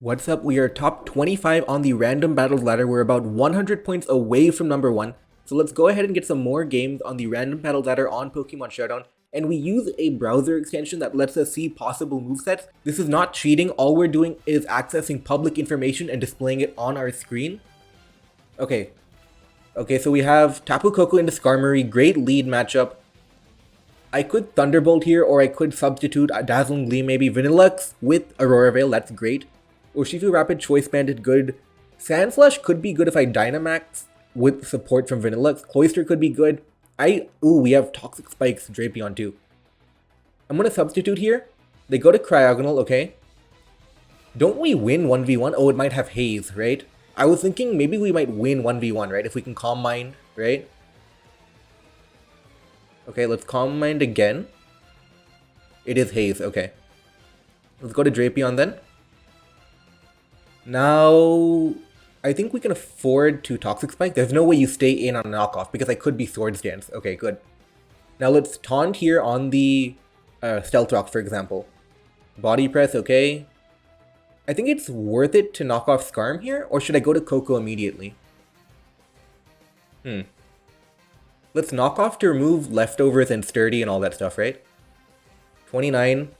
What's up? We are top 25 on the random battles ladder. We're about 100 points away from number 1. So let's go ahead and get some more games on the random battle ladder on Pokemon Showdown. And we use a browser extension that lets us see possible movesets. This is not cheating. All we're doing is accessing public information and displaying it on our screen. Okay, so we have Tapu Koko into Skarmory. Great lead matchup. I could Thunderbolt here, or I could substitute a Dazzling Gleam, maybe Vanillux with Aurora Veil. That's great. Urshifu Rapid Choice Banded good. Sandslash could be good if I Dynamax with support from Vanillux. Cloyster could be good. We have Toxic Spikes Drapion too. I'm gonna substitute here. They go to Cryogonal, okay. Don't we win 1v1? Oh, it might have Haze, right? I was thinking maybe we might win 1v1, right? If we can Calm Mind, right? Okay, let's Calm Mind again. It is Haze, okay. Let's go to Drapion then. Now, I think we can afford to Toxic Spike. There's no way you stay in on a knockoff because I could be Swords Dance. Okay, good. Now let's taunt here on the Stealth Rock, for example. Body Press, okay. I think it's worth it to knock off Skarm here, or should I go to Koko immediately? Let's knock off to remove Leftovers and Sturdy and all that stuff, right? 29.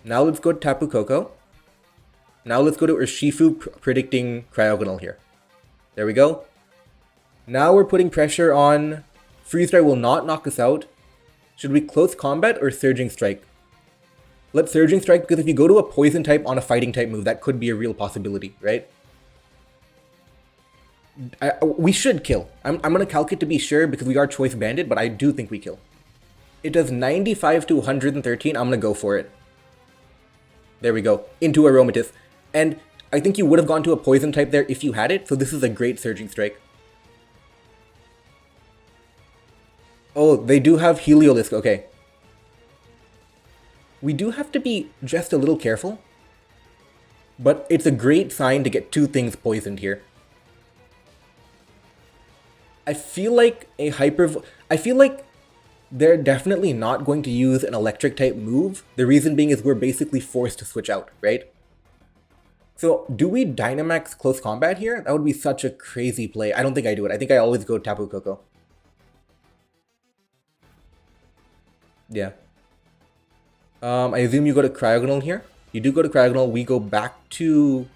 Now let's go to Tapu Koko. Now let's go to Urshifu predicting Cryogonal here. There we go. Now we're putting pressure on... Freeze Dry will not knock us out. Should we Close Combat or Surging Strike? Let's Surging Strike, because if you go to a Poison type on a Fighting type move, that could be a real possibility, right? We should kill. I'm going to calc it to be sure because we are Choice Banded, but I do think we kill. It does 95 to 113. I'm going to go for it. There we go. Into Aromatisse. And I think you would have gone to a Poison type there if you had it, so this is a great Surging Strike. Oh, they do have Heliolisk, okay. We do have to be just a little careful, but it's a great sign to get two things poisoned here. I feel like they're definitely not going to use an electric type move. The reason being is we're basically forced to switch out, right? So, do we Dynamax Close Combat here? That would be such a crazy play. I don't think I do it. I think I always go Tapu Koko. Yeah. I assume you go to Cryogonal here. You do go to Cryogonal. We go back to...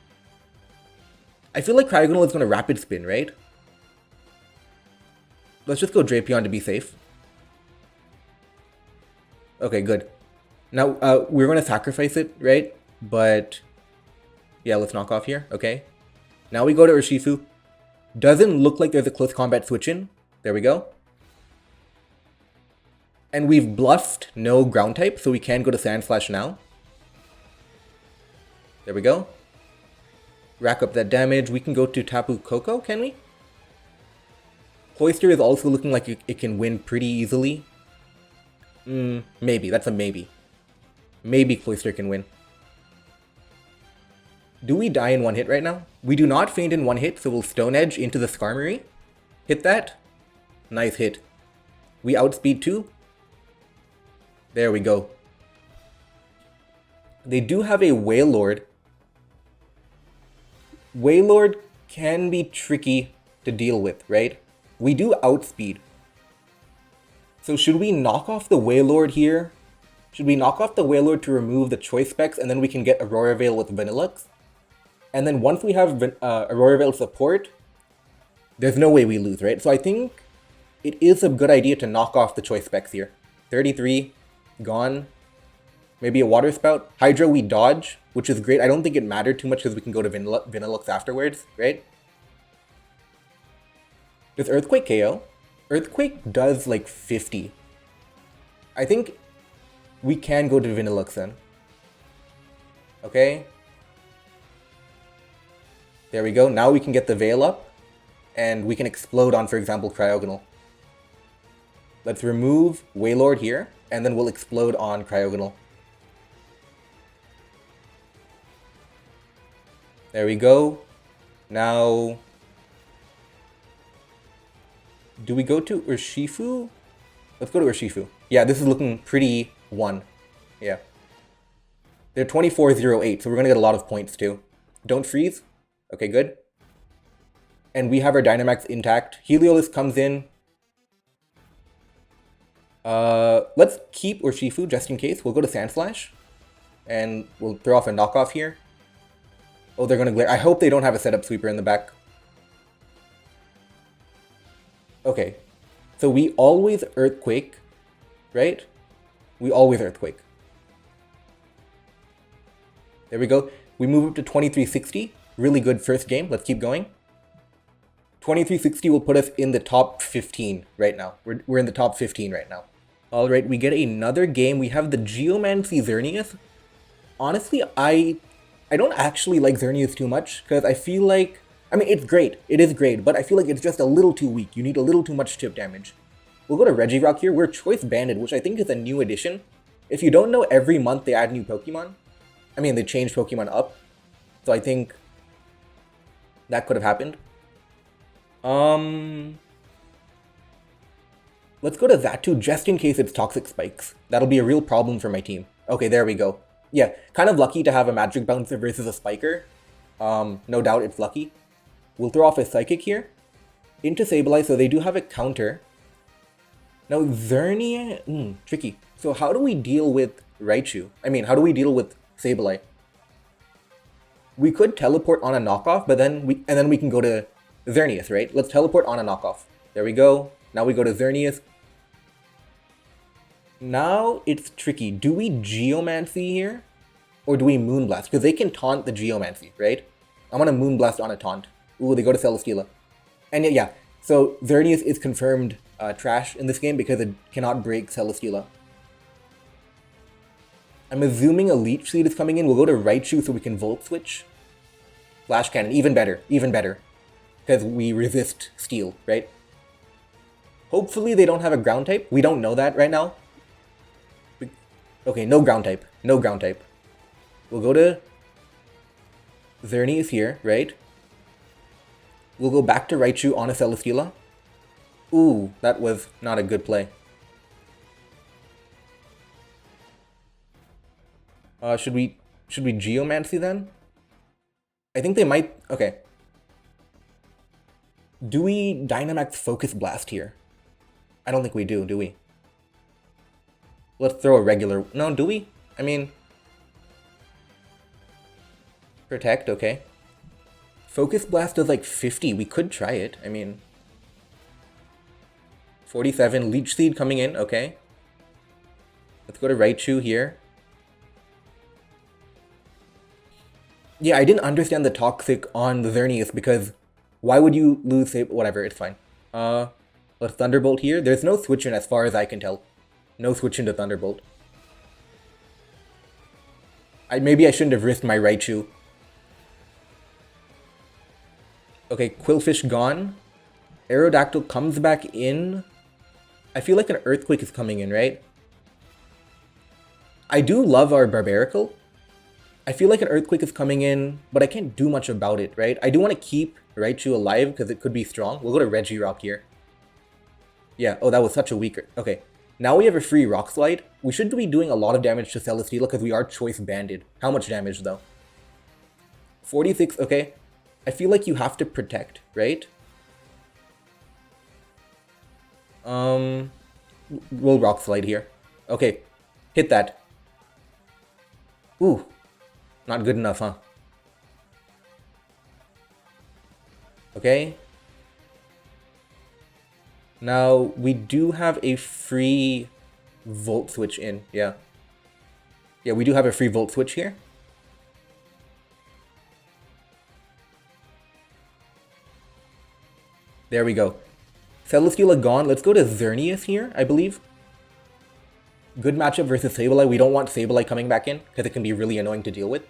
I feel like Cryogonal is going to Rapid Spin, right? Let's just go Drapion to be safe. Okay, good. Now, we're going to sacrifice it, right? But... yeah, let's knock off here. Okay. Now we go to Urshifu. Doesn't look like there's a Close Combat switch in. There we go. And we've bluffed no ground type, so we can go to Sandslash now. There we go. Rack up that damage. We can go to Tapu Koko, can we? Cloyster is also looking like it can win pretty easily. Maybe. That's a maybe. Maybe Cloyster can win. Do we die in one hit right now? We do not faint in one hit, so we'll Stone Edge into the Skarmory. Hit that. Nice hit. We outspeed 2. There we go. They do have a Wailord. Wailord can be tricky to deal with, right? We do outspeed. So should we knock off the Wailord here? Should we knock off the Wailord to remove the Choice Specs and then we can get Aurora Veil with Vanillux? And then once we have Aurora Veil support, there's no way we lose, right? So I think it is a good idea to knock off the Choice Specs here. 33, gone. Maybe a Water Spout. Hydro we dodge, which is great. I don't think it mattered too much because we can go to Vanillux afterwards, right? Does Earthquake KO? Earthquake does like 50. I think we can go to Vanillux then. Okay. There we go. Now we can get the Veil up, and we can explode on, for example, Cryogonal. Let's remove Wailord here, and then we'll explode on Cryogonal. There we go. Now, do we go to Urshifu? Let's go to Urshifu. Yeah, this is looking pretty 1. Yeah. They're 2408, so we're gonna get a lot of points too. Don't freeze. Okay, good. And we have our Dynamax intact. Heliolisk comes in. Let's keep Urshifu just in case. We'll go to Sandslash. And we'll throw off a knockoff here. Oh, they're gonna glare. I hope they don't have a setup sweeper in the back. Okay. So we always Earthquake, right? We always Earthquake. There we go. We move up to 2360. Really good first game. Let's keep going. 2360 will put us in the top 15 right now. We're in the top 15 right now. Alright, we get another game. We have the Geomancy Xerneas. Honestly, I don't actually like Xerneas too much, because I feel like... I mean, it's great. It is great, but I feel like it's just a little too weak. You need a little too much chip damage. We'll go to Regirock here. We're Choice Banded, which I think is a new addition. If you don't know, every month they add new Pokemon. I mean, they change Pokemon up. So I think that could have happened. Let's go to Zatu just in case it's Toxic Spikes. That'll be a real problem for my team. Okay, there we go. Yeah, kind of lucky to have a Magic Bouncer versus a Spiker. No doubt it's lucky. We'll throw off a Psychic here. Into Sableye, so they do have a counter. Now, Xerneas... tricky. So how do we deal with Raichu? I mean, how do we deal with Sableye? We could teleport on a knockoff, but then we can go to Xerneas, right? Let's teleport on a knockoff. There we go. Now we go to Xerneas. Now it's tricky. Do we Geomancy here? Or do we Moonblast? Because they can taunt the Geomancy, right? I want to Moonblast on a taunt. Ooh, they go to Celesteela. And yeah, so Xerneas is confirmed trash in this game because it cannot break Celesteela. I'm assuming a Leech Seed is coming in. We'll go to Raichu so we can Volt Switch. Flash Cannon, even better, even better. Because we resist Steel, right? Hopefully they don't have a Ground type. We don't know that right now. Okay, no Ground type. No Ground type. We'll go to Xerneas here, right? We'll go back to Raichu on a Celesteela. Ooh, that was not a good play. Should we Geomancy then? I think they might... Okay. Do we Dynamax Focus Blast here? I don't think we do we? Let's throw a regular... No, do we? I mean... Protect, okay. Focus Blast does like 50. We could try it. I mean... 47. Leech Seed coming in, okay. Let's go to Raichu here. Yeah, I didn't understand the Toxic on the Xerneas because why would you lose... Whatever, it's fine. Let's Thunderbolt here. There's no switch in as far as I can tell. No switch into Thunderbolt. Maybe I shouldn't have risked my Raichu. Okay, Quillfish gone. Aerodactyl comes back in. I feel like an Earthquake is coming in, right? I do love our Barbaracle. I feel like an Earthquake is coming in, but I can't do much about it, right? I do want to keep Raichu alive because it could be strong. We'll go to Regirock here. Yeah, oh, that was such a weaker... Okay, now we have a free Rock Slide. We should be doing a lot of damage to Celesteela because we are Choice Banded. How much damage, though? 46, okay. I feel like you have to protect, right? We'll Rock Slide here. Okay, hit that. Ooh, not good enough, huh? Okay. Now, we do have a free Volt Switch in, yeah. Yeah, we do have a free Volt Switch here. There we go. Celesteela gone. Let's go to Xerneas here, I believe. Good matchup versus Sableye. We don't want Sableye coming back in, because it can be really annoying to deal with.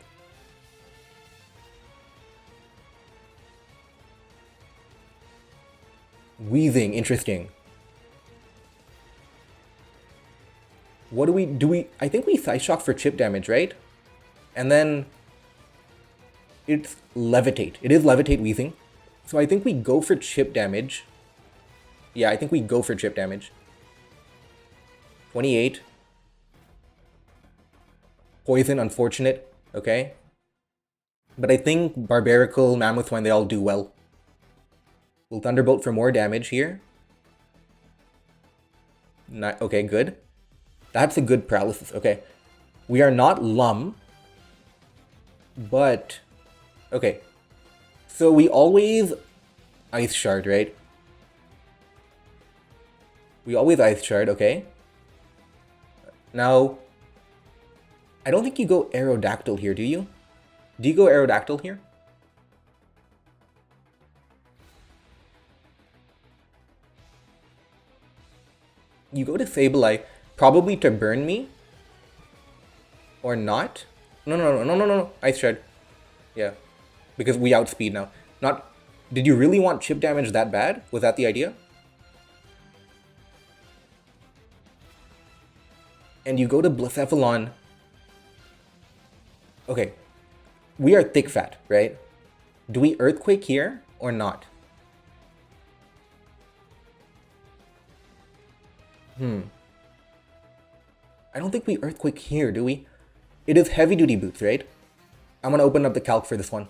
Wheezing, interesting. What do we... I think we Psyshock for chip damage, right? And then... It's Levitate. It is Levitate Wheezing. So I think we go for chip damage. Yeah, I think we go for chip damage. 28. Poison, unfortunate. Okay. But I think Barbarical, Mammoth Swine, they all do well. We'll Thunderbolt for more damage here. Okay, good. That's a good paralysis. Okay. We are not Lum. But... okay. So we always Ice Shard, right? We always Ice Shard, okay. Now... I don't think you go Aerodactyl here, do you? Do you go Aerodactyl here? You go to Sableye, probably to burn me? Or not? No. Ice Shard. Yeah. Because we outspeed now. Not... did you really want chip damage that bad? Was that the idea? And you go to Blacephalon. Okay. We are thick fat, right? Do we Earthquake here or not? I don't think we Earthquake here, do we? It is heavy duty boots, right? I'm gonna open up the calc for this one.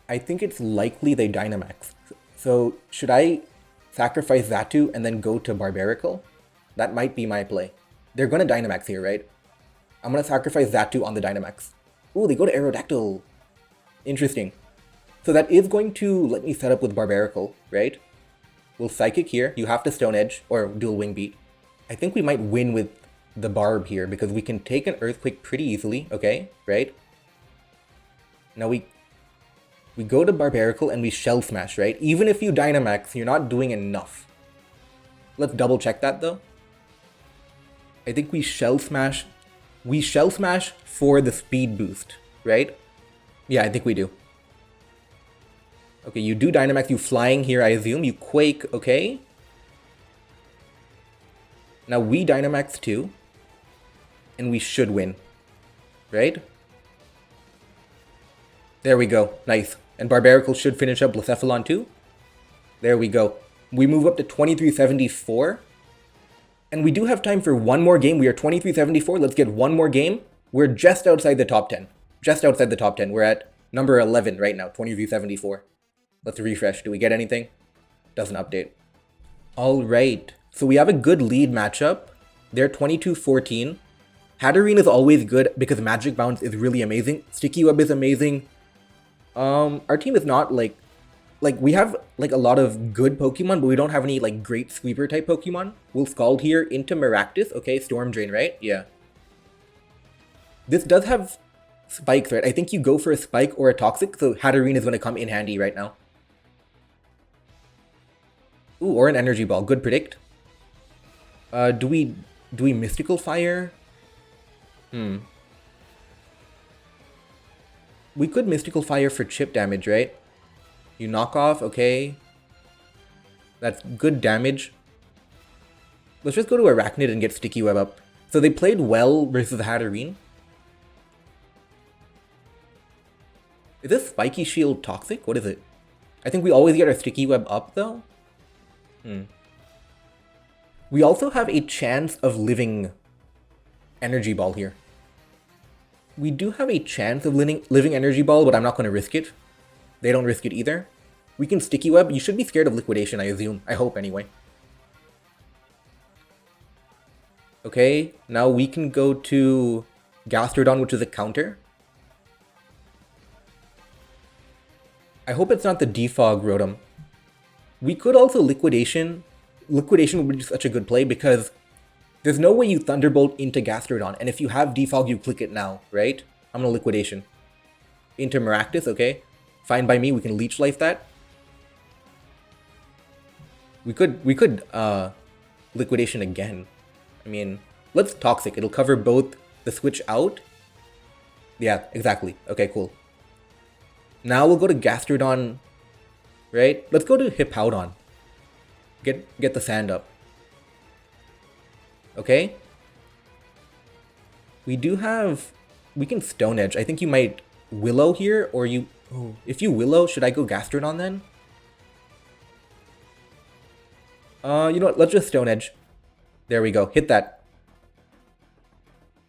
I think it's likely they Dynamax. So should I sacrifice Zatu and then go to Barbarical? That might be my play. They're gonna Dynamax here, right? I'm gonna sacrifice Zatu on the Dynamax. Ooh, they go to Aerodactyl. Interesting. So that is going to let me set up with Barbarical, right? We'll Psychic here. You have to Stone Edge or Dual Wing Beat. I think we might win with the Barb here because we can take an Earthquake pretty easily, okay? Right? Now we go to Barbarical and we Shell Smash, right? Even if you Dynamax, you're not doing enough. Let's double check that though. I think we Shell Smash. We Shell Smash for the speed boost, right? Yeah, I think we do. Okay, you do Dynamax, you Flying here, I assume. You Quake, okay. Now we Dynamax too. And we should win. Right? There we go. Nice. And Barbarical should finish up Blacephalon too. There we go. We move up to 2374. And we do have time for one more game. We are 2374. Let's get one more game. We're just outside the top 10. Just outside the top 10. We're at number 11 right now, 2374. Let's refresh. Do we get anything? Doesn't update. All right. So we have a good lead matchup. They're 2214. Hatterene is always good because Magic Bounce is really amazing. Sticky Web is amazing. Our team is not like we have like a lot of good Pokemon, but we don't have any like great sweeper type Pokemon. We'll Scald here into Maractus. Okay, Storm Drain, right? Yeah. This does have spikes, right? I think you go for a spike or a toxic, so Hatterene is going to come in handy right now. Ooh, or an energy ball. Good predict. Do we Mystical Fire? We could Mystical Fire for chip damage, right? You knock off, okay. That's good damage. Let's just go to Arachnid and get Sticky Web up. So they played well versus Hatterene. Is this Spiky Shield toxic? What is it? I think we always get our Sticky Web up though. We also have a chance of living Energy Ball here. We do have a chance of living Energy Ball, but I'm not going to risk it. They don't risk it either. We can Sticky Web. You should be scared of Liquidation, I assume. I hope, anyway. Okay, now we can go to Gastrodon, which is a counter. I hope it's not the Defog Rotom. We could also Liquidation. Liquidation would be such a good play because there's no way you Thunderbolt into Gastrodon. And if you have Defog, you click it now, right? I'm gonna Liquidation. Into Maractus, okay. Fine by me, we can Leech Life that. We could Liquidation again. I mean, let's Toxic. It'll cover both the switch out. Yeah, exactly. Okay, cool. Now we'll go to Gastrodon, right? Let's go to Hippowdon. Get the sand up. Okay. We can Stone Edge. I think you might Willow here, or you... Oh, if you Willow, should I go Gastrodon then? You know what? Let's just Stone Edge. There we go. Hit that.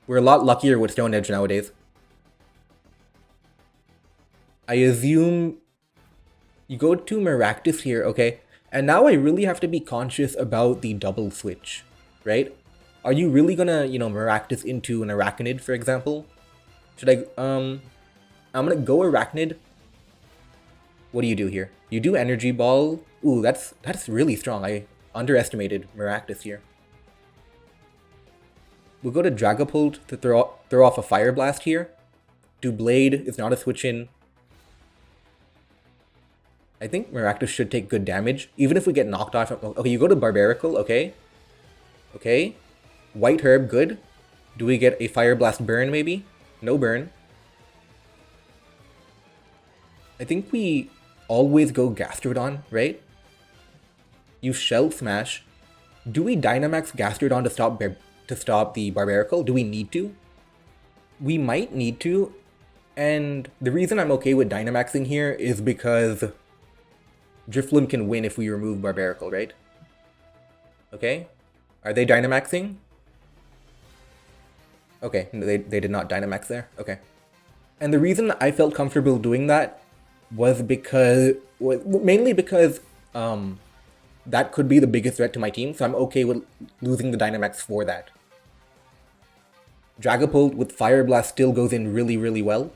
We're a lot luckier with Stone Edge nowadays. I assume you go to Maractus here, okay? And now I really have to be conscious about the double switch, right? Are you really gonna, Maractus into an Arachnid, for example? Should I, I'm gonna go Arachnid. What do you do here? You do Energy Ball. Ooh, that's really strong. I underestimated Maractus here. We'll go to Dragapult to throw off a Fire Blast here. Do Blade is not a switch in. I think Maractus should take good damage, even if we get knocked off. Okay, you go to Barbaracle, okay. Okay. White Herb, good. Do we get a Fire Blast burn, maybe? No burn. I think we always go Gastrodon, right? You Shell Smash. Do we Dynamax Gastrodon to stop the Barbaracle? Do we need to? We might need to. And the reason I'm okay with Dynamaxing here is because Drifloon can win if we remove Barbaracle, right? Okay. Are they Dynamaxing? Okay, they did not Dynamax there. Okay. And the reason I felt comfortable doing that was mainly because that could be the biggest threat to my team, so I'm okay with losing the Dynamax for that. Dragapult with Fire Blast still goes in really, really well.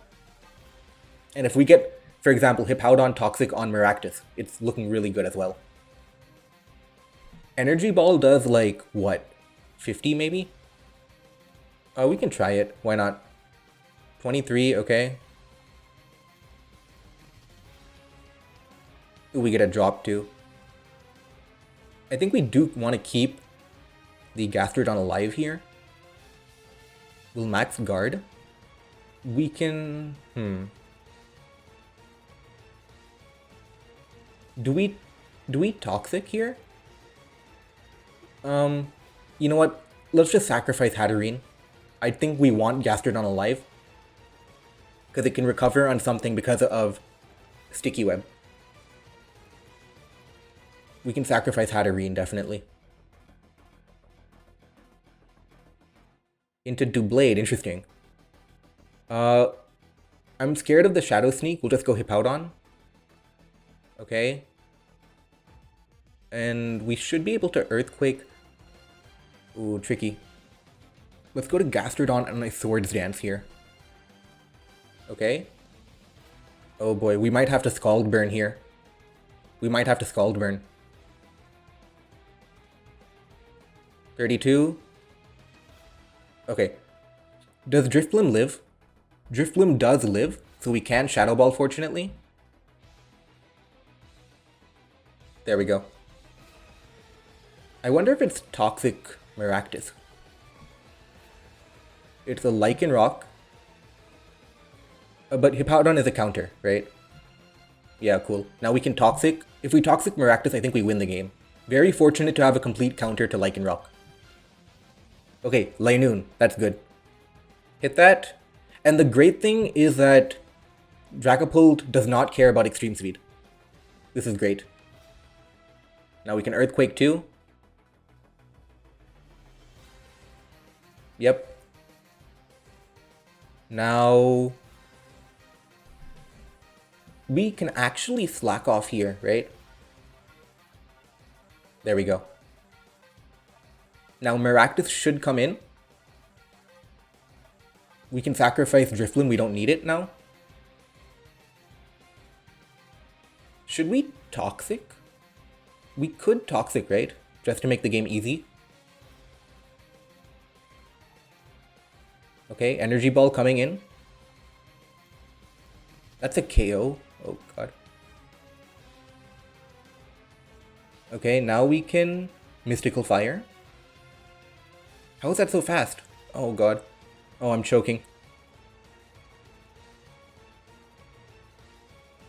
And if we get, for example, Hippowdon Toxic on Maractus, it's looking really good as well. Energy Ball does like, what, 50 maybe? We can try it, why not? 23, okay. Ooh, we get a drop too. I think we do want to keep the Gastrodon alive here. We'll max guard. We can... Do we Toxic here? You know what? Let's just sacrifice Hatterene. I think we want Gastrodon alive. Because it can recover on something because of Sticky Web. We can sacrifice Hatterene, definitely. Into Doublade, interesting. I'm scared of the Shadow Sneak. We'll just go Hippowdon. Okay. And we should be able to Earthquake. Ooh, tricky. Let's go to Gastrodon and a Swords Dance here. Okay. Oh boy, we might have to Scald Burn here. We might have to Scald Burn. 32. Okay. Does Drifblim live? Drifblim does live, so we can Shadow Ball, fortunately. There we go. I wonder if it's Toxic Maractus. It's a Lycan Rock. But Hippowdon is a counter, right? Yeah, cool. Now we can Toxic. If we Toxic Maractus, I think we win the game. Very fortunate to have a complete counter to Lycan Rock. Okay, Linoon. That's good. Hit that. And the great thing is that Dragapult does not care about Extreme Speed. This is great. Now we can Earthquake too. Yep. Now we can actually slack off here, right? There we go. Now Maractus should come in. We can sacrifice Drifloon, we don't need it now. Should we Toxic? We could Toxic, right? Just to make the game easy. Okay, Energy Ball coming in. That's a KO. Oh god. Okay, now we can Mystical Fire. How is that so fast? Oh god. Oh, I'm choking.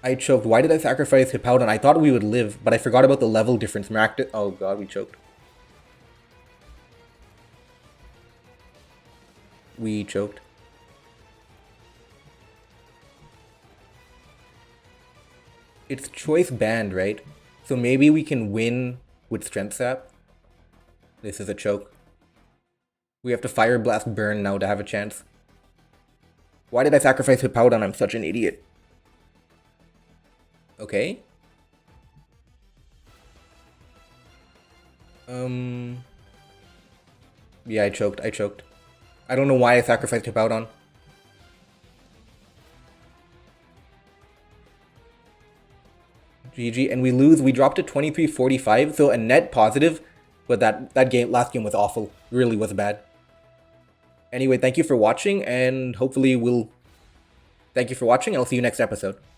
I choked. Why did I sacrifice Hippowdon? I thought we would live, but I forgot about the level difference. Maractus. Oh god, we choked. We choked. It's choice banned, right? So maybe we can win with Strength Sap. This is a choke. We have to Fire Blast Burn now to have a chance. Why did I sacrifice Hippowdon? I'm such an idiot. Okay. Yeah, I choked. I don't know why I sacrificed Hippowdon. GG, and we lose. We dropped to 23-45, so a net positive, but that last game was awful. Really was bad. Anyway, thank you for watching, and hopefully thank you for watching, and I'll see you next episode.